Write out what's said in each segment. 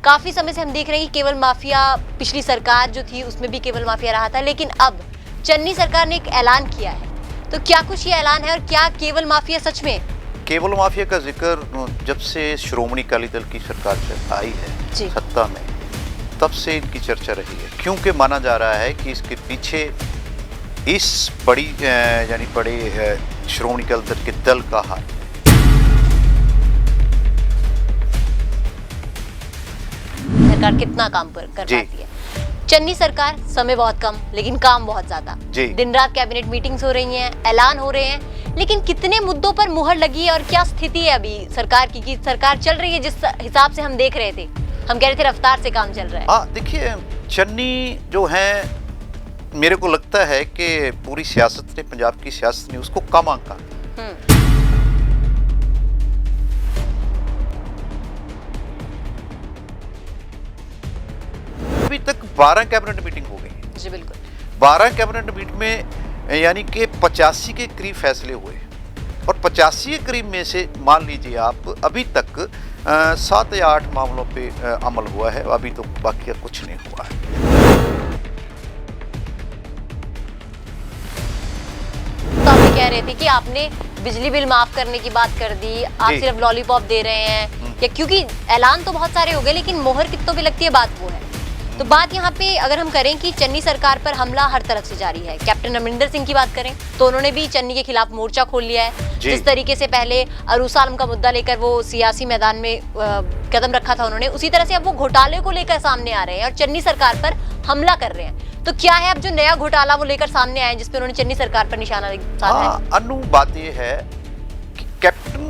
काफी समय से हम देख रहे हैं कि केवल माफिया, पिछली सरकार जो थी उसमें भी केवल माफिया रहा था, लेकिन अब चन्नी सरकार ने एक ऐलान किया है। तो क्या कुछ ये ऐलान है और क्या केवल माफिया सच में? केवल माफिया का जिक्र जब से श्रोमणी अकाली दल की सरकार आई है सत्ता में, तब से इनकी चर्चा रही है, क्योंकि माना जा रहा है कि इसके पीछे इस बड़ी यानी बड़े श्रोमणी अकाली दल के दल का हाथ है। सरकार कितना काम कर पाती है? चन्नी सरकार, समय बहुत कम लेकिन काम बहुत ज्यादा। दिन रात कैबिनेट मीटिंग्स हो रही हैं, ऐलान हो रहे हैं, लेकिन कितने मुद्दों पर मुहर लगी है और क्या स्थिति है अभी सरकार की कि सरकार चल रही है जिस हिसाब से हम देख रहे थे? हम कह रहे थे रफ्तार से काम चल रहा है। हाँ, देखिए, चन्नी जो है, मेरे को लगता है कि पूरी सियासत ने, पंजाब की सियासत ने उसको कम आंका। अभी तक 12 कैबिनेट मीटिंग हो गई। जी बिल्कुल। 12 कैबिनेट मीटिंग में यानी कि 85 के करीब फैसले हुए और 85 के करीब में से मान लीजिए आप अभी तक 7 या 8 मामलों पे अमल हुआ है, अभी तो बाकी कुछ नहीं हुआ है। तो आप कह रहे थे कि आपने बिजली बिल माफ करने की बात कर दी, आप सिर्फ लॉलीपॉप दे रहे हैं, या क्योंकि ऐलान तो बहुत सारे हो गए लेकिन मोहर कितनों पे लगती है, बात वो है। तो बात यहाँ पे अगर हम करें कि चन्नी सरकार पर हमला हर तरफ से जारी है, कैप्टन अमरिंदर सिंह की बात करें तो उन्होंने भी चन्नी के खिलाफ मोर्चा खोल लिया है। जिस तरीके से पहले अरूसा आलम का मुद्दा लेकर वो सियासी मैदान में कदम रखा था उन्होंने, उसी तरह से अब वो घोटाले को लेकर सामने आ रहे हैं और चन्नी सरकार पर हमला कर रहे हैं। तो क्या है अब जो नया घोटाला वो लेकर सामने आए जिसपे उन्होंने चन्नी सरकार पर निशाना साधा है? अनु, बात ये है कि कैप्टन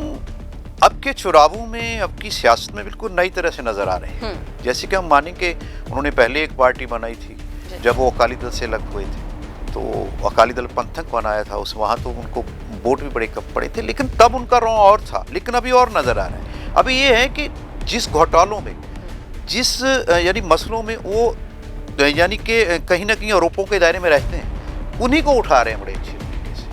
अब के चुनावों में, अब की सियासत में बिल्कुल नई तरह से नजर आ रहे हैं। जैसे कि हम माने कि उन्होंने पहले एक पार्टी बनाई थी जब वो अकाली दल से अलग हुए थे, तो अकाली दल पंथक बनाया था, उस वहाँ तो उनको वोट भी बड़े कम पड़े थे, लेकिन तब उनका रौं और था। लेकिन अभी और नजर आ रहा है। अभी ये है कि जिस घोटालों में, जिस यानी मसलों में वो यानी कि कहीं ना कहीं आरोपों के दायरे में रहते हैं, उन्हीं को उठा रहे हैं बड़े अच्छे तरीके से।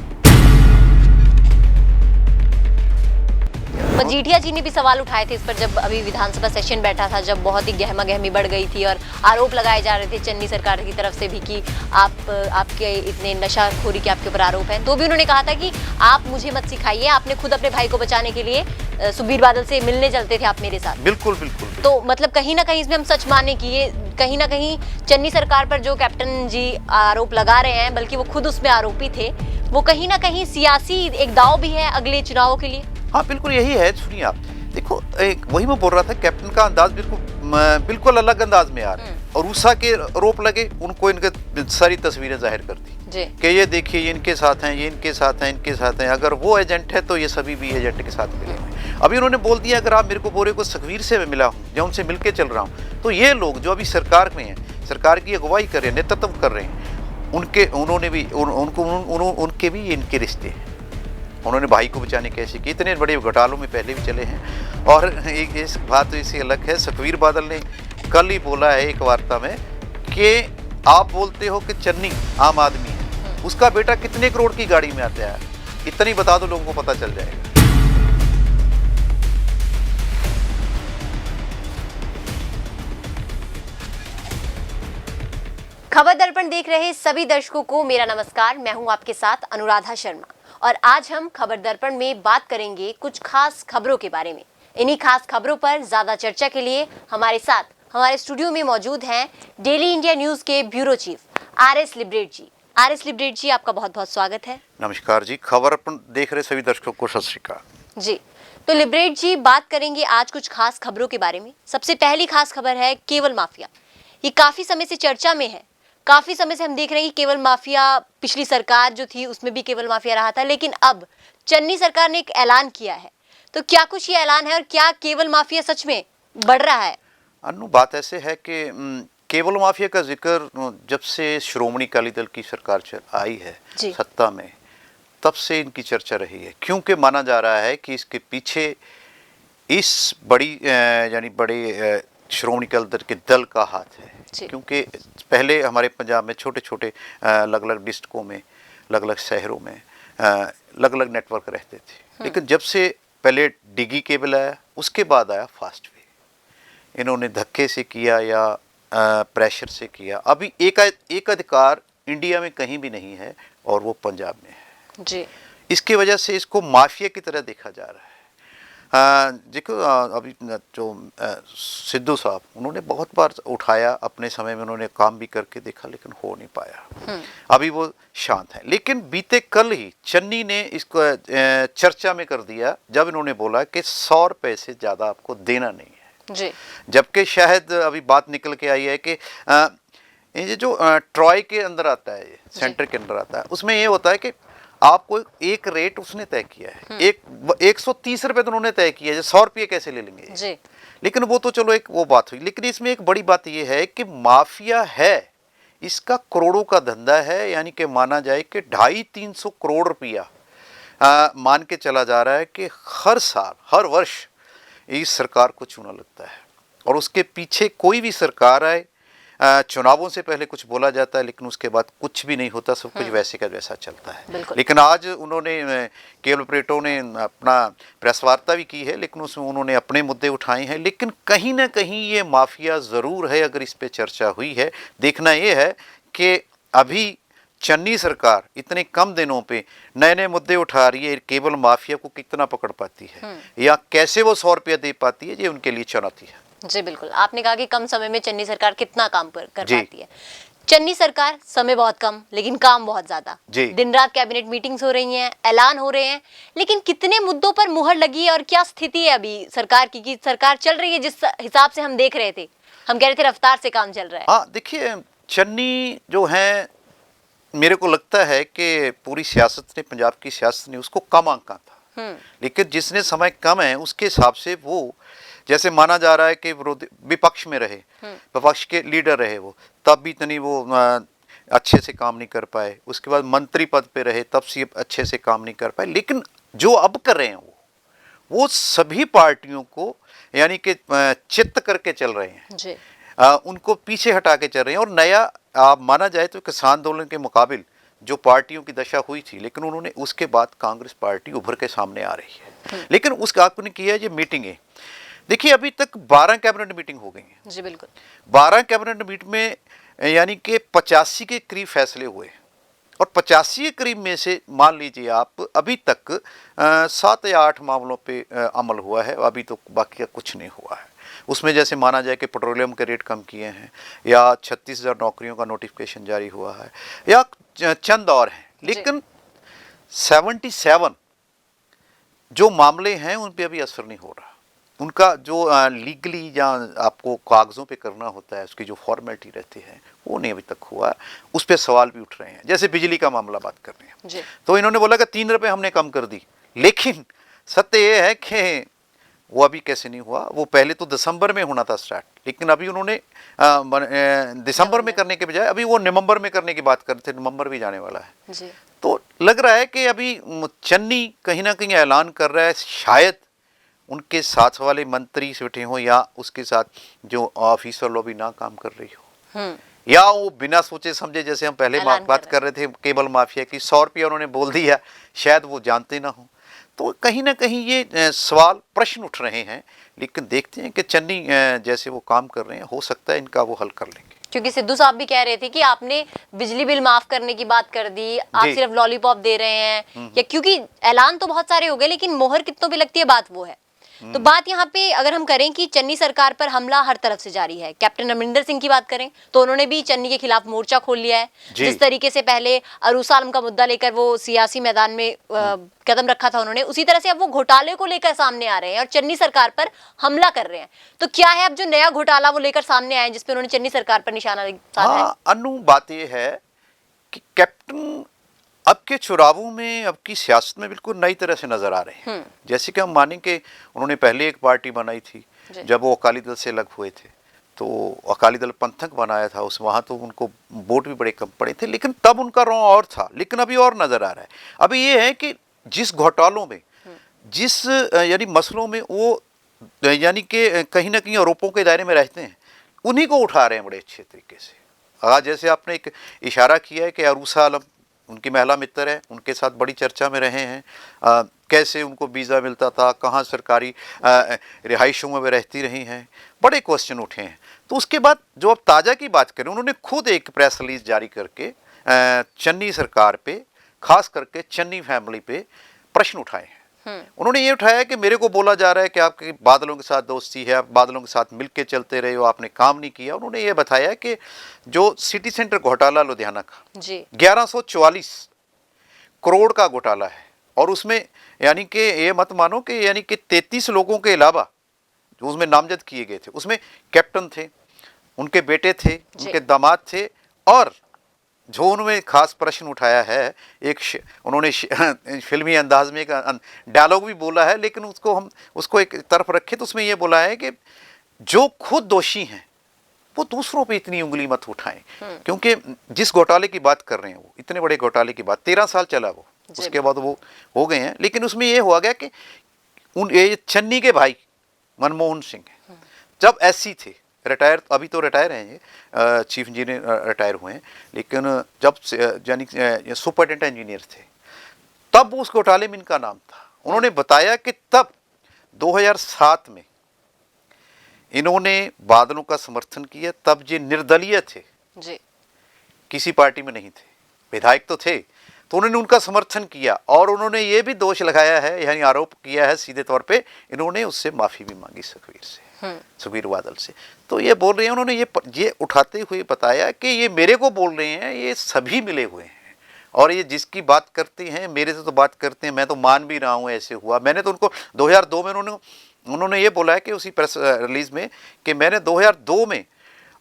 मजीठिया जी ने भी सवाल उठाए थे इस पर जब अभी विधानसभा सेशन बैठा था, जब बहुत ही गहमा गहमी बढ़ गई थी और आरोप लगाए जा रहे थे चन्नी सरकार की तरफ से भी कि आपके इतने नशाखोरी के आपके ऊपर आरोप हैं। तो भी उन्होंने कहा था कि आप मुझे मत सिखाइए, आपने खुद अपने भाई को बचाने के लिए सुखबीर बादल से मिलने चलते थे आप मेरे साथ। बिल्कुल बिल्कुल। तो मतलब कहीं ना कहीं इसमें हम सच माने कि ये कहीं ना कहीं चन्नी सरकार पर जो कैप्टन जी आरोप लगा रहे हैं, बल्कि वो खुद उसमें आरोपी थे, वो कहीं ना कहीं सियासी एक दाव भी है अगले चुनावों के लिए। हाँ बिल्कुल यही है। सुनिए आप, देखो, एक वही मैं बोल रहा था, कैप्टन का अंदाज बिल्कुल अलग अंदाज में आ रहा है और उषा के आरोप लगे, उनको इनके सारी तस्वीरें जाहिर कर दी कि ये देखिए, ये इनके साथ हैं, ये इनके साथ हैं, इनके साथ हैं, अगर वो एजेंट है तो ये सभी भी एजेंट के साथ मिले हुए। अभी उन्होंने बोल दिया, अगर आप मेरे को बोले को सुखबीर से मैं मिला हूँ या उनसे मिलकर चल रहा हूँ, तो ये लोग जो अभी सरकार में हैं, सरकार की अगुवाई कर रहे हैं, नेतृत्व कर रहे हैं, उनके भी इनके रिश्ते हैं। उन्होंने भाई को बचाने कैसे कि इतने बड़े घोटालों में पहले भी चले हैं। और एक इस बात तो इससे अलग है, सुखबीर बादल ने कल ही बोला है एक वार्ता में कि आप बोलते हो कि चन्नी आम आदमी है, उसका बेटा कितने करोड़ की गाड़ी में आता है, इतनी बता दो, लोगों को पता चल जाएगा। खबर दर्पण देख रहे सभी दर्शकों को मेरा नमस्कार। मैं हूं आपके साथ अनुराधा शर्मा और आज हम खबर दर्पण में बात करेंगे कुछ खास खबरों के बारे में। इन्हीं खास खबरों पर ज्यादा चर्चा के लिए हमारे साथ हमारे स्टूडियो में मौजूद हैं डेली इंडिया न्यूज के ब्यूरो चीफ आर.एस. लिबरेट जी। आर.एस. लिबरेट जी, आपका बहुत बहुत स्वागत है। नमस्कार जी, खबर दर्पण देख रहे सभी दर्शकों को सत श्री अकाल जी। तो लिबरेट जी, बात करेंगे आज कुछ खास खबरों के बारे में। सबसे पहली खास खबर है केवल माफिया। ये काफी समय से चर्चा में है, काफी समय से हम देख रहे हैं कि केवल माफिया, पिछली सरकार जो थी उसमें भी केवल माफिया रहा था, लेकिन अब चन्नी सरकार ने एक ऐलान किया है। तो क्या कुछ ये ऐलान है और क्या केवल माफिया सच में बढ़ रहा है? अनु, बात ऐसे है कि केवल माफिया का जिक्र जब से श्रोमणी अकाली दल की सरकार आई है सत्ता में, तब से इनकी चर्चा रही है, क्योंकि माना जा रहा है कि इसके पीछे इस बड़ी यानी बड़े श्रोमणी अकाली दल के दल का हाथ है। क्योंकि पहले हमारे पंजाब में छोटे छोटे अलग अलग डिस्ट्रिक्टों में, अलग अलग शहरों में अलग अलग नेटवर्क रहते थे, लेकिन जब से पहले डिगी केबल आया, उसके बाद आया फास्ट वे, इन्होंने धक्के से किया या प्रेशर से किया। अभी एक अधिकार इंडिया में कहीं भी नहीं है और वो पंजाब में है जी। इसकी वजह से इसको माफिया की तरह देखा जा रहा है। देखो अभी जो सिद्धू साहब उन्होंने बहुत बार उठाया, अपने समय में उन्होंने काम भी करके देखा लेकिन हो नहीं पाया। अभी वो शांत है। लेकिन बीते कल ही चन्नी ने इसको चर्चा में कर दिया जब इन्होंने बोला कि 100 रुपये से ज़्यादा आपको देना नहीं है जी। जबकि शायद अभी बात निकल के आई है कि ये जो ट्रॉय के अंदर आता है, सेंटर के अंदर आता है, उसमें ये होता है कि आपको एक रेट उसने तय किया है, 130 रुपये तो उन्होंने तय किया है, 100 रुपये कैसे ले लेंगे जी। लेकिन वो तो चलो एक वो बात हुई। लेकिन इसमें एक बड़ी बात ये है कि माफिया है, इसका करोड़ों का धंधा है, यानी कि माना जाए कि 250-300 करोड़ रुपया मान के चला जा रहा है कि हर साल हर वर्ष इस सरकार को चुना लगता है और उसके पीछे कोई भी सरकार आए, चुनावों से पहले कुछ बोला जाता है लेकिन उसके बाद कुछ भी नहीं होता, सब कुछ वैसे का वैसा चलता है। लेकिन आज उन्होंने केबल ऑपरेटरों ने अपना प्रेस वार्ता भी की है लेकिन उसमें उन्होंने अपने मुद्दे उठाए हैं। लेकिन कहीं ना कहीं ये माफिया ज़रूर है। अगर इस पे चर्चा हुई है, देखना ये है कि अभी चन्नी सरकार इतने कम दिनों पे नए नए मुद्दे उठा रही है, केबल माफिया को कितना पकड़ पाती है या कैसे वो 100 रुपया दे पाती है, ये उनके लिए चुनौती है। जी बिल्कुल, आपने कहा कि कम समय में चन्नी सरकार कितना काम कर पाती है। चन्नी सरकार समय बहुत कम लेकिन काम बहुत ज्यादा। दिन रात कैबिनेट मीटिंग्स हो रही हैं, ऐलान हो रहे हैं, लेकिन कितने मुद्दों पर मुहर लगी है और क्या स्थिति है अभी सरकार की कि सरकार चल रही है जिस हिसाब से हम देख रहे थे? हम कह रहे थे रफ्तार से काम चल रहा है। हाँ देखिए, चन्नी जो है मेरे को लगता है कि पूरी सियासत ने, पंजाब की सियासत ने उसको कम आंका था, लेकिन जिसने समय कम है उसके हिसाब से वो, जैसे माना जा रहा है कि विपक्ष में रहे, विपक्ष के लीडर रहे वो, तब भी इतनी वो अच्छे से काम नहीं कर पाए। उसके बाद मंत्री पद पे रहे तब से अच्छे से काम नहीं कर पाए। लेकिन जो अब कर रहे हैं वो सभी पार्टियों को यानी कि चित्त करके चल रहे हैं जी। उनको पीछे हटा के चल रहे हैं। और नया माना जाए तो किसान आंदोलन के मुकाबिल जो पार्टियों की दशा हुई थी, लेकिन उन्होंने उसके बाद कांग्रेस पार्टी उभर के सामने आ रही है। लेकिन उसका आपने किया ये मीटिंगें, देखिए अभी तक 12 कैबिनेट मीटिंग हो गई हैं। जी बिल्कुल, 12 कैबिनेट मीटिंग में यानी कि 85 के करीब फैसले हुए और 85 के करीब में से मान लीजिए आप अभी तक 7 या 8 मामलों पे अमल हुआ है, अभी तो बाकी का कुछ नहीं हुआ है। उसमें जैसे माना जाए कि पेट्रोलियम के रेट कम किए हैं या 36,000 नौकरियों का नोटिफिकेशन जारी हुआ है या चंद और हैं। लेकिन 77 जो मामले हैं उन पे अभी असर नहीं हो रहा। उनका जो लीगली या आपको कागज़ों पे करना होता है, उसकी जो फॉर्मेलिटी रहती है वो नहीं अभी तक हुआ। उस पर सवाल भी उठ रहे हैं। जैसे बिजली का मामला बात कर रहे हैं तो इन्होंने बोला कि 3 रुपये हमने कम कर दी, लेकिन सत्य ये है कि वो अभी कैसे नहीं हुआ। वो पहले तो दिसंबर में होना था स्टार्ट, लेकिन अभी उन्होंने दिसंबर में करने के बजाय अभी वो नवंबर में करने की बात कर रहे थे। नवंबर भी जाने वाला है जी। तो लग रहा है कि अभी चन्नी कहीं ना कहीं ऐलान कर रहा है, शायद उनके साथ वाले मंत्री बैठे हों या उसके साथ जो ऑफिसर लॉबी ना काम कर रही हो, या वो बिना सोचे समझे, जैसे हम पहले बात कर रहे थे केबल माफिया की, 100 रुपया उन्होंने बोल दिया, शायद वो जानते ना हो। तो कहीं ना कहीं ये सवाल प्रश्न उठ रहे हैं। लेकिन देखते हैं कि चन्नी जैसे वो काम कर रहे हैं, हो सकता है इनका वो हल कर लेंगे। क्योंकि सिद्धू साहब भी कह रहे थे कि आपने बिजली बिल माफ करने की बात कर दी, आप सिर्फ लॉलीपॉप दे रहे हैं, या क्योंकि ऐलान तो बहुत सारे हो गए लेकिन मोहर कितनों पे लगती है, बात वो है। तो बात यहाँ पे अगर हम करें कि चन्नी सरकार पर हमला हर तरफ से जारी है, कैप्टन अमरिंदर सिंह की बात करें तो उन्होंने भी चन्नी के खिलाफ मोर्चा खोल लिया है। जिस तरीके से पहले अरूसा आलम का मुद्दा लेकर वो सियासी मैदान में कदम रखा था उन्होंने, उसी तरह से अब वो घोटाले को लेकर सामने आ रहे हैं और चन्नी सरकार पर हमला कर रहे हैं। तो क्या है अब जो नया घोटाला वो लेकर सामने आए जिसपे उन्होंने चन्नी सरकार पर निशाना साधा है? अनु, बात यह है कि कैप्टन अब के चुनावों में, अब की सियासत में बिल्कुल नई तरह से नजर आ रहे हैं। जैसे कि हम मानें कि उन्होंने पहले एक पार्टी बनाई थी जब वो अकाली दल से अलग हुए थे, तो अकाली दल पंथक बनाया था, उस वहाँ तो उनको वोट भी बड़े कम पड़े थे, लेकिन तब उनका रौं और था। लेकिन अभी और नजर आ रहा है। अभी ये है कि जिस घोटालों में, जिस यानी मसलों में वो यानी कि कहीं ना कहीं आरोपों के दायरे में रहते हैं, उन्हीं को उठा रहे हैं बड़े अच्छे तरीके से। आज जैसे आपने एक इशारा किया है कि अरूसा आलम उनकी महिला मित्र है, उनके साथ बड़ी चर्चा में रहे हैं। कैसे उनको वीज़ा मिलता था, कहाँ सरकारी रिहाइशों में वे रहती रही हैं, बड़े क्वेश्चन उठे हैं। तो उसके बाद जो अब ताज़ा की बात करें, उन्होंने खुद एक प्रेस रिलीज जारी करके चन्नी सरकार पे, खास करके चन्नी फैमिली पे प्रश्न उठाए हैं। उन्होंने ये उठाया कि मेरे को बोला जा रहा है कि आपके बादलों के साथ दोस्ती है, आप बादलों के साथ मिलके चलते रहे हो, आपने काम नहीं किया। उन्होंने ये बताया कि जो सिटी सेंटर घोटाला लुधियाना का जी 1144 करोड़ का घोटाला है, और उसमें यानी कि ये मत मानो कि यानी कि 33 लोगों के अलावा जो उसमें नामजद किए गए थे, उसमें कैप्टन थे, उनके बेटे थे, उनके दामाद थे, और जो उन्होंने खास प्रश्न उठाया है, उन्होंने फिल्मी अंदाज में एक डायलॉग भी बोला है, लेकिन हम उसको एक तरफ रखें तो उसमें ये बोला है कि जो खुद दोषी हैं वो दूसरों पे इतनी उंगली मत उठाएं, क्योंकि जिस घोटाले की बात कर रहे हैं, वो इतने बड़े घोटाले की बात 13 साल चला वो, उसके बाद वो हो गए हैं। लेकिन उसमें ये हुआ गया कि ये चन्नी के भाई मनमोहन सिंह जब SC थे, रिटायर, अभी तो रिटायर हैं ये, चीफ इंजीनियर रिटायर हुए हैं, लेकिन जब यानी सुपरिटेंडेंट इंजीनियर थे, तब उस घोटाले में इनका नाम था। उन्होंने बताया कि तब 2007 में इन्होंने बादलों का समर्थन किया, तब ये निर्दलीय थे जी, किसी पार्टी में नहीं थे, विधायक तो थे, तो उन्होंने उनका समर्थन किया, और उन्होंने ये भी दोष लगाया है, यानी आरोप किया है सीधे तौर पे, इन्होंने उससे माफ़ी भी मांगी सुखबीर से, सुखबीर बादल से। तो ये बोल रहे हैं, उन्होंने ये उठाते हुए बताया कि ये मेरे को बोल रहे हैं, ये सभी मिले हुए हैं, और ये जिसकी बात करते हैं मेरे से तो बात करते हैं, मैं तो मान भी रहा हूँ ऐसे हुआ। मैंने तो उनको 2002 में उन्होंने ये बोला है कि उसी प्रेस रिलीज में कि मैंने 2002 में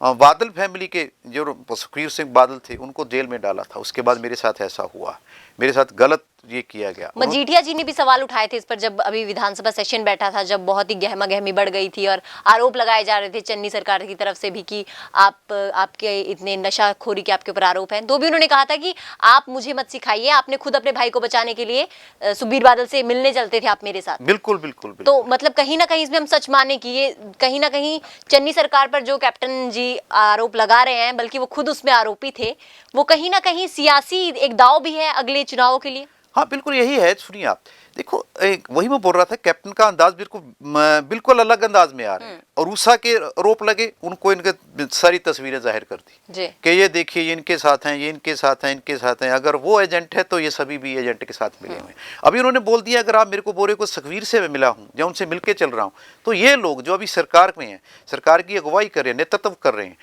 बादल फैमिली के जो सुखबीर सिंह बादल थे उनको जेल में डाला था, उसके बाद मेरे साथ ऐसा हुआ, मेरे साथ गलत ये किया गया। मजीठिया जी ने भी सवाल उठाए थे इस पर, जब अभी विधानसभा सेशन बैठा था, जब बहुत ही गहमा गहमी बढ़ गई थी और आरोप लगाए जा रहे थे चन्नी सरकार की तरफ से भी कि आपके इतने नशाखोरी के आपके ऊपर आरोप हैं, तो भी उन्होंने कहा था कि आप मुझे मत सिखाइए, आपने खुद अपने भाई को बचाने के लिए सुखबीर बादल से मिलने चलते थे आप मेरे साथ। बिल्कुल बिल्कुल। तो मतलब कहीं ना कहीं इसमें हम सच माने कि ये कहीं ना कहीं चन्नी सरकार पर जो कैप्टन जी आरोप लगा रहे हैं, बल्कि वो खुद उसमें आरोपी थे, वो कहीं ना कहीं सियासी एक दाव भी है अगले चुनावों के लिए। हाँ बिल्कुल यही है। सुनिए आप, देखो वही मैं बोल रहा था, कैप्टन का अंदाज बिल्कुल अलग अंदाज में आ रहे हैं, और उषा के आरोप लगे, उनको इनके सारी तस्वीरें जाहिर कर दी कि ये देखिए ये इनके साथ हैं, ये इनके साथ हैं, इनके साथ हैं, अगर वो एजेंट है तो ये सभी भी एजेंट के साथ मिले हुए हैं। अभी उन्होंने बोल दिया अगर आप मेरे को बोल रहे हो सुखबीर से मैं मिला हूँ या उनसे मिलकर चल रहा हूँ, तो ये लोग जो अभी सरकार में हैं, सरकार की अगुवाई कर रहे हैं, नेतृत्व कर रहे हैं,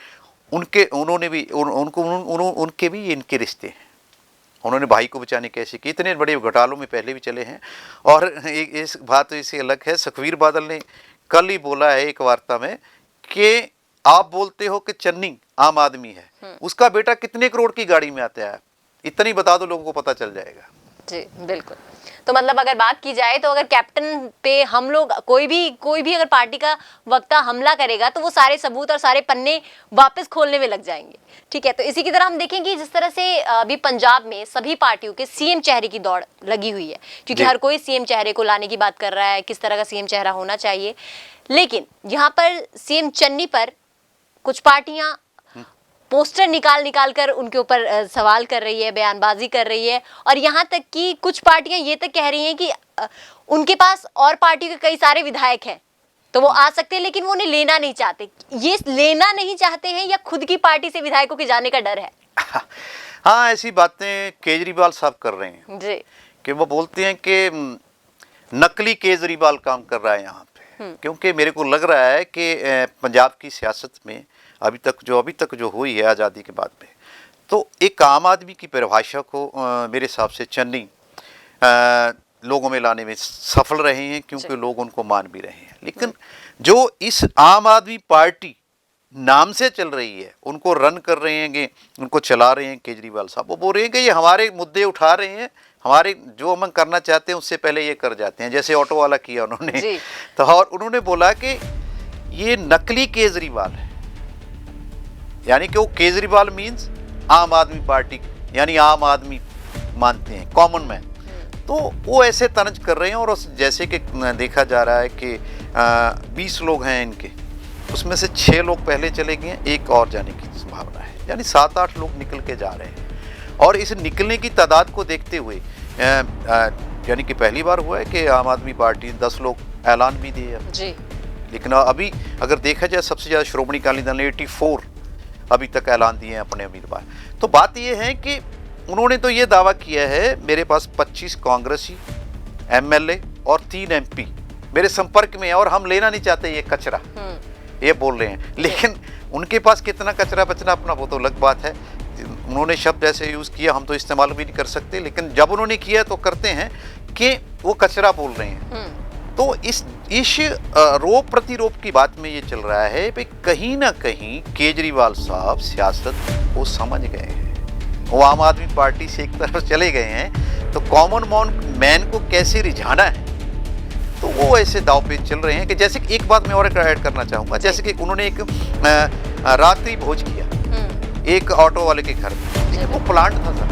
उनके भी इनके रिश्ते हैं। उन्होंने भाई को बचाने कैसे की, इतने बड़े घोटालों में पहले भी चले हैं। और एक इस बात इससे अलग है, सुखबीर बादल ने कल ही बोला है एक वार्ता में कि आप बोलते हो कि चन्नी आम आदमी है, उसका बेटा कितने करोड़ की गाड़ी में आता है, इतनी बता दो, लोगों को पता चल जाएगा। जी बिल्कुल। तो मतलब अगर बात की जाए तो अगर कैप्टन पे हम लोग कोई भी अगर पार्टी का वक्ता हमला करेगा तो वो सारे सबूत और सारे पन्ने वापस खोलने में लग जाएंगे। ठीक है, तो इसी की तरह हम देखेंगे जिस तरह से अभी पंजाब में सभी पार्टियों के सीएम चेहरे की दौड़ लगी हुई है, क्योंकि हर कोई सीएम चेहरे को लाने की बात कर रहा है, किस तरह का सीएम चेहरा होना चाहिए। लेकिन यहाँ पर सीएम चन्नी पर कुछ पार्टियां पोस्टर निकाल कर उनके ऊपर सवाल कर रही है, बयानबाजी कर रही है, और यहाँ तक कि कुछ पार्टियां ये तक कह रही हैं कि उनके पास और पार्टियों के कई सारे विधायक हैं तो वो आ सकते हैं, लेकिन वो उन्हें लेना नहीं चाहते। ये लेना नहीं चाहते हैं या खुद की पार्टी से विधायकों के जाने का डर है? हाँ, ऐसी बातें केजरीवाल साहब कर रहे हैं जी, कि वो बोलते हैं कि नकली केजरीवाल काम कर रहा है यहाँ पे, क्योंकि मेरे को लग रहा है कि पंजाब की सियासत में अभी तक जो हुई है आज़ादी के बाद में, तो एक आम आदमी की परिभाषा को मेरे हिसाब से चन्नी लोगों में लाने में सफल रहे हैं, क्योंकि लोग उनको मान भी रहे हैं। लेकिन जो इस आम आदमी पार्टी नाम से चल रही है, उनको रन कर रहे हैं, उनको चला रहे हैं केजरीवाल साहब, वो बोल रहे हैं कि ये हमारे मुद्दे उठा रहे हैं, हमारे जो हम करना चाहते हैं उससे पहले ये कर जाते हैं, जैसे ऑटो वाला किया उन्होंने। तो और उन्होंने बोला कि ये नकली केजरीवाल है, यानी कि वो केजरीवाल मीन्स आम आदमी पार्टी, यानी आम आदमी मानते हैं, कॉमन मैन। तो वो ऐसे तंज कर रहे हैं, और जैसे कि देखा जा रहा है कि 20 लोग हैं इनके, उसमें से 6 लोग पहले चले गए हैं, एक और जाने की संभावना है, यानी 7-8 लोग निकल के जा रहे हैं। और इस निकलने की तादाद को देखते हुए यानी कि पहली बार हुआ है कि आम आदमी पार्टी 10 लोग ऐलान भी दिए अब। जी। लेकिन अभी अगर देखा जाए सबसे ज़्यादा श्रोमणी अकाली दल ने 84 अभी तक ऐलान दिए हैं अपने उम्मीदवार। तो बात ये है कि उन्होंने तो ये दावा किया है मेरे पास 25 कांग्रेसी एमएलए और 3 एमपी मेरे संपर्क में है और हम लेना नहीं चाहते ये कचरा, ये बोल रहे हैं। लेकिन उनके पास कितना कचरा बचना अपना वो तो अलग बात है। उन्होंने शब्द ऐसे यूज़ किया, हम तो इस्तेमाल भी नहीं कर सकते, लेकिन जब उन्होंने किया तो करते हैं कि वो कचरा बोल रहे हैं। तो इस रोप प्रतिरोप की बात में ये चल रहा है कि कहीं ना कहीं केजरीवाल साहब सियासत को समझ गए हैं, वो आम आदमी पार्टी से एक तरफ चले गए हैं, तो कॉमन मैन को कैसे रिझाना है तो वो ऐसे दाव पे चल रहे हैं कि जैसे कि एक बात मैं और ऐड करना चाहूँगा, जैसे कि उन्होंने एक रात्रि भोज किया एक ऑटो वाले के घर में, वो प्लांट था सर,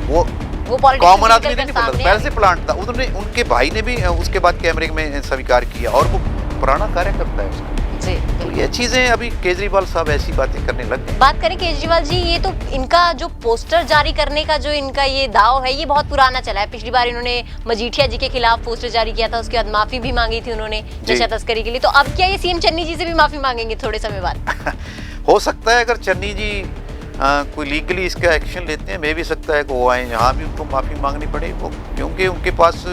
वो कॉमन आदमी ने नहीं बोला, पहले से प्लांट था। उन्होंने उनके भाई ने भी उसके बाद कैमरे में स्वीकार किया और वो पुराना कार्यकर्ता है उसका। जी, तो ये चीजें अभी केजरीवाल साहब ऐसी बातें करने लग गए। बात करें केजरीवाल जी, ये तो इनका जो पोस्टर जारी करने का जो इनका ये दाव है ये बहुत पुराना चला है। पिछली बार इन्होंने मजीठिया जी के खिलाफ पोस्टर जारी किया था, उसके बाद माफी भी मांगी थी उन्होंने नशा तस्करी के लिए। तो अब क्या ये सीएम चन्नी जी से भी माफी मांगेंगे थोड़े समय बाद? हो सकता है अगर चन्नी जी कोई लीगली इसका एक्शन लेते हैं, मे भी सकता है कि वो आए यहाँ भी उनको माफ़ी मांगनी पड़े, वो क्योंकि उनके पास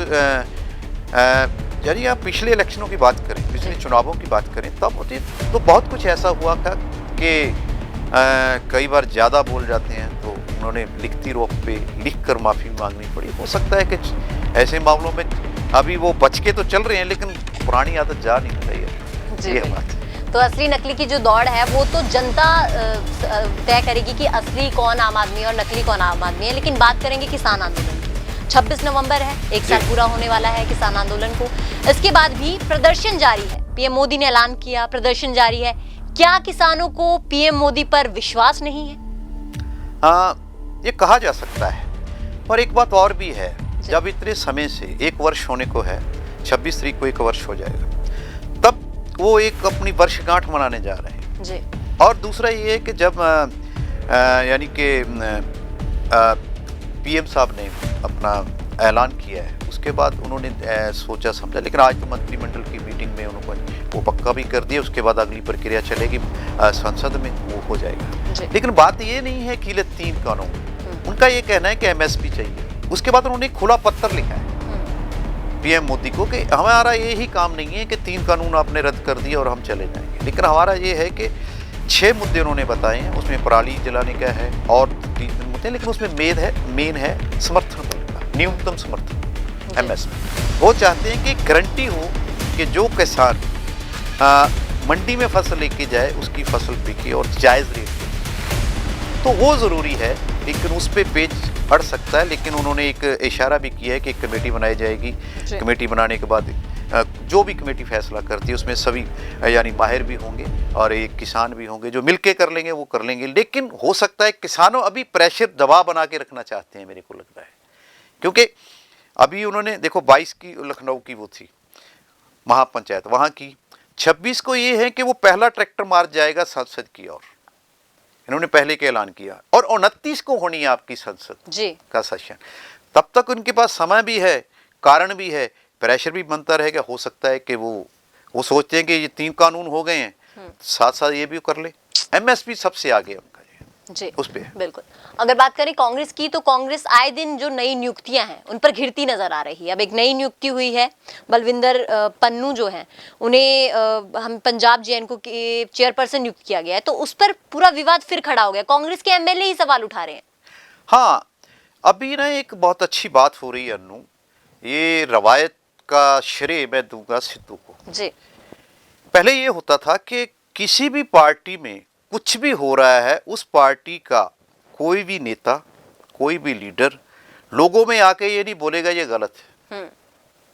यदि आप पिछले इलेक्शनों की बात करें, पिछले चुनावों की बात करें, तब तो बहुत कुछ ऐसा हुआ था कि कई बार ज़्यादा बोल जाते हैं तो उन्होंने लिखती रूप पे लिख कर माफ़ी मांगनी पड़ी। हो सकता है कि ऐसे मामलों में अभी वो बच के तो चल रहे हैं, लेकिन पुरानी आदत जा नहीं रही है। ये बात तो असली नकली की जो दौड़ है वो तो जनता तय करेगी कि असली कौन आम आदमी है और नकली कौन आम आदमी है। लेकिन बात करेंगे किसान आंदोलन की। 26 नवंबर है, एक साल पूरा होने वाला है किसान आंदोलन को। इसके बाद भी प्रदर्शन जारी है, पीएम मोदी ने ऐलान किया, प्रदर्शन जारी है। क्या किसानों को पीएम मोदी पर विश्वास नहीं है? ये कहा जा सकता है, पर एक बात और भी है, जब इतने समय से 1 वर्ष होने को है, 26 तारीख को 1 वर्ष हो जाएगा, तब वो एक अपनी वर्षगांठ मनाने जा रहे हैं जी। और दूसरा ये है कि जब यानी कि पीएम साहब ने अपना ऐलान किया है, उसके बाद उन्होंने सोचा समझा, लेकिन आज तो मंत्रिमंडल की मीटिंग में उन्होंने वो पक्का भी कर दिया, उसके बाद अगली प्रक्रिया चलेगी संसद में, वो हो जाएगा। लेकिन बात ये नहीं है कि 3 कानून, उनका ये कहना है कि एमएसपी चाहिए। उसके बाद उन्होंने खुला पत्र लिखा है पीएम मोदी को कि हमारा ये ही काम नहीं है कि 3 कानून आपने रद्द कर दिए और हम चले जाएंगे, लेकिन हमारा ये है कि 6 मुद्दे उन्होंने बताए हैं, उसमें पराली जलाने का है और 3 मुद्दे, लेकिन उसमें मेन है समर्थन मूल्य का न्यूनतम समर्थन एमएसपी। वो चाहते हैं कि गारंटी हो कि जो किसान मंडी में फसल लेके जाए उसकी फसल बिके और जायज़ रेट पे, तो वो ज़रूरी है। लेकिन उस पर पेच अड़ सकता है, लेकिन उन्होंने एक इशारा भी किया है कि एक कमेटी बनाई जाएगी। कमेटी बनाने के बाद जो भी कमेटी फैसला करती है उसमें सभी यानी माहिर भी होंगे और एक किसान भी होंगे, जो मिलके कर लेंगे वो कर लेंगे। लेकिन हो सकता है किसानों अभी प्रेशर दबाव बना के रखना चाहते हैं, मेरे को लगता है, क्योंकि अभी उन्होंने देखो 22 की लखनऊ की वो थी महापंचायत, वहाँ की 26 को ये है कि वो पहला ट्रैक्टर मार्च जाएगा संसद की ओर, इन्होंने पहले के ऐलान किया, और 29 को होनी है आपकी संसद जी का सेशन। तब तक उनके पास समय भी है, कारण भी है, प्रेशर भी बनता रहेगा। हो सकता है कि वो सोचते हैं कि ये 3 कानून हो गए हैं, साथ साथ ये भी कर ले। एमएसपी सबसे आगे उनका जी उस पे बिल्कुल। अगर बात करें कांग्रेस की, तो कांग्रेस आए दिन जो नई नियुक्तियां हैं उन पर घिरती नजर आ रही है। अब एक नई नियुक्ति हुई है, बलविंदर पन्नू जो हैं, उन्हें हम पंजाब जेएनयू के चेयरपर्सन नियुक्त किया गया है, तो उस पर पूरा विवाद फिर खड़ा हो गया। कांग्रेस के एमएलए ही सवाल उठा रहे हैं। हाँ, अभी ना एक बहुत अच्छी बात हो रही है अन्नू, ये रवायत का श्रेय मैं दूंगा सिद्धू को जी। पहले ये होता था कि किसी भी पार्टी में कुछ भी हो रहा है, उस पार्टी का कोई भी नेता, कोई भी लीडर लोगों में आके ये नहीं बोलेगा ये गलत है।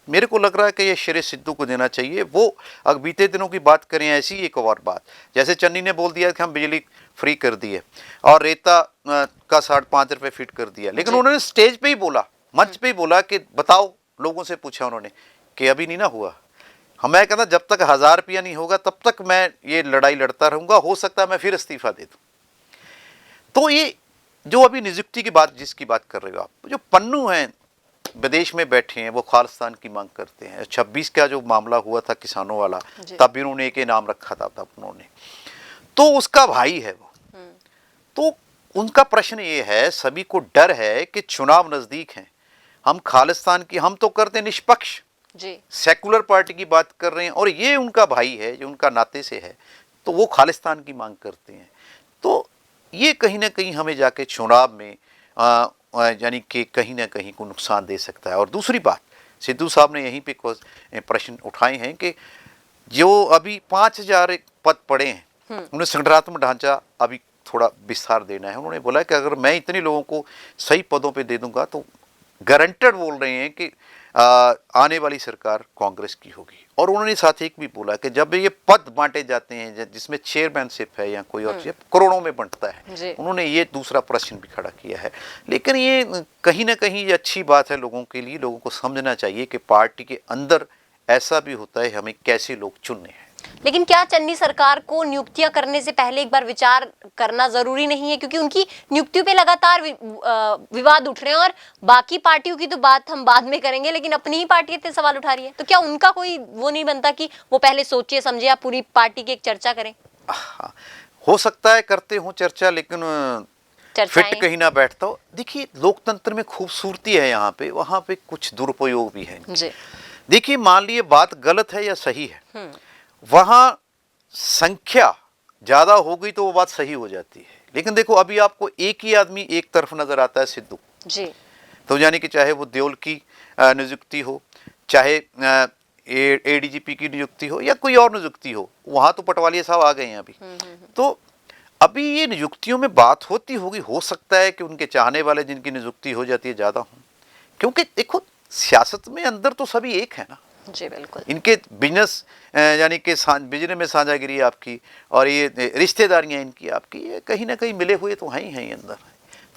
मेरे को लग रहा है कि ये श्रेय सिद्धू को देना चाहिए। वो अगर बीते दिनों की बात करें, ऐसी एक और बात, जैसे चन्नी ने बोल दिया कि हम बिजली फ्री कर दी है और रेता का 5.5 रुपये फीट कर दिया, लेकिन उन्होंने स्टेज पे ही बोला, मंच पे ही बोला कि बताओ, लोगों से पूछा उन्होंने कि अभी नहीं ना हुआ। मैं कहता जब तक 1000 रुपया नहीं होगा तब तक मैं ये लड़ाई लड़ता रहूंगा, हो सकता है मैं फिर इस्तीफा दे दूं। तो ये जो अभी नियुक्ति की बात, जिसकी बात कर रहे हो आप, जो पन्नू हैं विदेश में बैठे हैं, वो खालिस्तान की मांग करते हैं। 26 का जो मामला हुआ था किसानों वाला, तब भी उन्होंने एक नाम रखा था तब उन्होंने, तो उसका भाई है वो। तो उनका प्रश्न ये है, सभी को डर है कि चुनाव नजदीक हैं, हम खालिस्तान की, हम तो करते निष्पक्ष जी, सेकुलर पार्टी की बात कर रहे हैं, और ये उनका भाई है जो उनका नाते से है, तो वो खालिस्तान की मांग करते हैं। तो ये कहीं ना कहीं हमें जाके चुनाव में यानी कि कहीं ना कहीं को नुकसान दे सकता है। और दूसरी बात, सिद्धू साहब ने यहीं पे प्रश्न उठाए हैं कि जो अभी 5,000 पद पड़े हैं, उन्हें संगठनात्मक ढांचा अभी थोड़ा विस्तार देना है। उन्होंने बोला कि अगर मैं इतने लोगों को सही पदों पे दे दूंगा तो गारंटेड बोल रहे हैं कि आने वाली सरकार कांग्रेस की होगी। और उन्होंने साथ ही भी बोला कि जब ये पद बांटे जाते हैं जिसमें चेयरमैनशिप है या कोई और चीज, करोड़ों में बनता है, उन्होंने ये दूसरा प्रश्न भी खड़ा किया है। लेकिन ये कहीं ना कहीं ये अच्छी बात है लोगों के लिए, लोगों को समझना चाहिए कि पार्टी के अंदर ऐसा भी होता है, हमें कैसे लोग चुनने हैं। लेकिन क्या चन्नी सरकार को नियुक्तियां करने से पहले एक बार विचार करना जरूरी नहीं है, क्योंकि उनकी नियुक्तियों पे लगातार विवाद उठ रहे हैं, और बाकी पार्टियों की तो बात हम बाद में करेंगे, लेकिन अपनी ही पार्टी इतने सवाल उठा रही है, तो क्या उनका कोई वो नहीं बनता कि वो पहले सोचिए समझे, आप पूरी पार्टी की एक चर्चा करें? हो सकता है करते हो चर्चा, लेकिन फिट कहीं ना बैठता हो। देखिए, लोकतंत्र में खूबसूरती है यहाँ पे, वहाँ पे कुछ दुरुपयोग भी है। देखिए, मान लिए बात गलत है या सही है, वहां संख्या ज्यादा हो गई तो वो बात सही हो जाती है। लेकिन देखो, अभी आपको एक ही आदमी एक तरफ नजर आता है, सिद्धू जी, तो यानी कि चाहे वो देओल की नियुक्ति हो, चाहे एडीजीपी की नियुक्ति हो या कोई और नियुक्ति हो, वहां तो पटवालिया साहब आ गए हैं अभी। तो अभी ये नियुक्तियों में बात होती होगी, हो सकता है कि उनके चाहने वाले जिनकी नियुक्ति हो जाती है ज्यादा हो, क्योंकि देखो सियासत में अंदर तो सभी एक है ना जी, बिल्कुल। इनके बिजनेस यानी कि बिजनेस में साझागिरी आपकी, और ये रिश्तेदारियां इनकी आपकी, ये कहीं ना कहीं मिले हुए तो हैं ही हैं अंदर।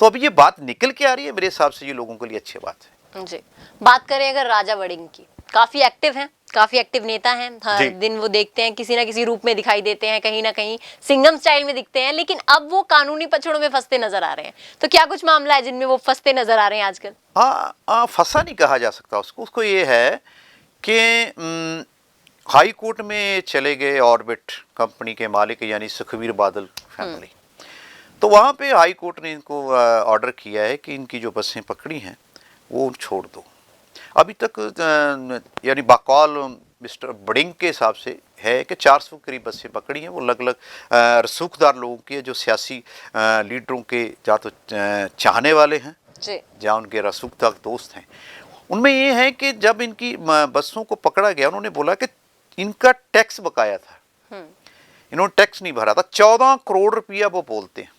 तो अभी ये बात निकल के आ रही है, मेरे हिसाब से ये लोगों के लिए अच्छी बात है। जी, बात करें अगर राजा वड़िंग की, काफी एक्टिव हैं, काफी एक्टिव नेता हैं, हर दिन वो देखते हैं किसी ना किसी रूप में दिखाई देते हैं, कहीं ना कहीं सिंघम स्टाइल में दिखते हैं, लेकिन अब वो कानूनी पचड़ों में फंसते नजर आ रहे हैं। तो क्या कुछ मामला है जिनमें वो फंसते नजर आ रहे हैं आजकल? हाँ, फंसा नहीं कहा जा सकता उसको ये है कि हाई कोर्ट में चले गए ऑर्बिट कंपनी के मालिक यानी सुखबीर बादल फैमिली, तो वहाँ पे हाई कोर्ट ने इनको ऑर्डर किया है कि इनकी जो बसें पकड़ी हैं वो छोड़ दो। अभी तक यानी बकौल मिस्टर वड़िंग के हिसाब से है कि 400 करीब बसें पकड़ी हैं, वो अलग अलग रसूखदार लोगों की है, जो सियासी लीडरों के या तो चाहने वाले हैं या उनके रसूखदार दोस्त हैं। उनमें ये है कि जब इनकी बसों को पकड़ा गया, उन्होंने बोला कि इनका टैक्स बकाया था, इन्होंने टैक्स नहीं भरा था। 14 करोड़ रुपया वो बोलते हैं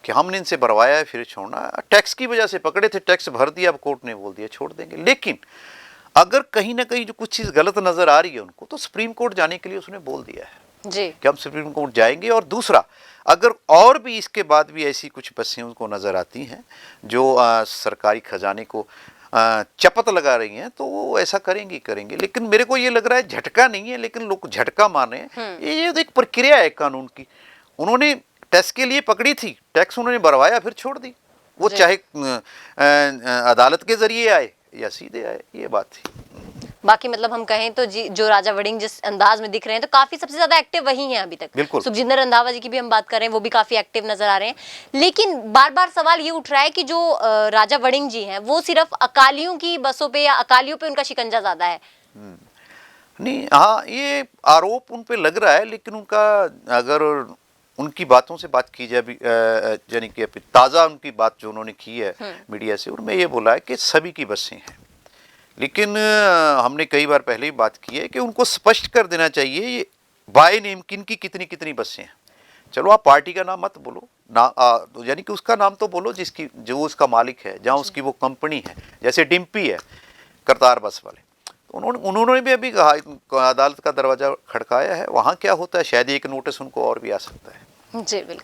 कि हमने इनसे भरवाया है, फिर छोड़ना, टैक्स की वजह से पकड़े थे, टैक्स भर दिया, अब कोर्ट ने बोल दिया छोड़ देंगे। लेकिन अगर कहीं ना कहीं जो कुछ चीज़ गलत नजर आ रही है उनको, तो सुप्रीम कोर्ट जाने के लिए उसने बोल दिया है जी कि हम सुप्रीम कोर्ट जाएंगे। और दूसरा, अगर और भी इसके बाद भी ऐसी कुछ बसें उनको नजर आती हैं जो सरकारी खजाने को चपत लगा रही हैं, तो वो ऐसा करेंगे। लेकिन मेरे को ये लग रहा है झटका नहीं है, लेकिन लोग झटका मान रहे हैं। ये एक प्रक्रिया है कानून की। उन्होंने टैक्स के लिए पकड़ी थी, टैक्स उन्होंने भरवाया, फिर छोड़ दी, वो चाहे अदालत के जरिए आए या सीधे आए, ये बात थी। बाकी मतलब हम कहें तो जी, जो राजा वड़िंग जिस अंदाज में दिख रहे हैं, तो काफी सबसे ज्यादा एक्टिव वही हैं अभी तक। सुखजिंदर रंधावा जी की भी हम बात करें, वो भी काफी एक्टिव नजर आ रहे हैं। लेकिन बार बार सवाल ये उठ रहा है कि जो राजा वड़िंग जी हैं, वो सिर्फ अकालियों की बसों पे या अकालियों पे उनका शिकंजा ज्यादा है। नहीं, हाँ, ये आरोप उन पे लग रहा है, लेकिन उनका अगर उनकी बातों से बात की जाए, यानी कि ताज़ा उनकी बात जो उन्होंने की है मीडिया से, उनमें ये बोला है कि सभी की बसें हैं। लेकिन हमने कई बार पहले ही बात की है कि उनको स्पष्ट कर देना चाहिए ये बाय नेम किन की कितनी कितनी बसें हैं। चलो, आप पार्टी का नाम मत बोलो ना, यानी कि उसका नाम तो बोलो जिसकी जो उसका मालिक है, जहाँ उसकी वो कंपनी है। जैसे डिम्पी है, करतार बस वाले, उन्होंने भी अभी अदालत का दरवाजा खड़काया है। वहाँ क्या होता है, शायद एक नोटिस उनको और भी आ सकता है। जी बिल्कुल।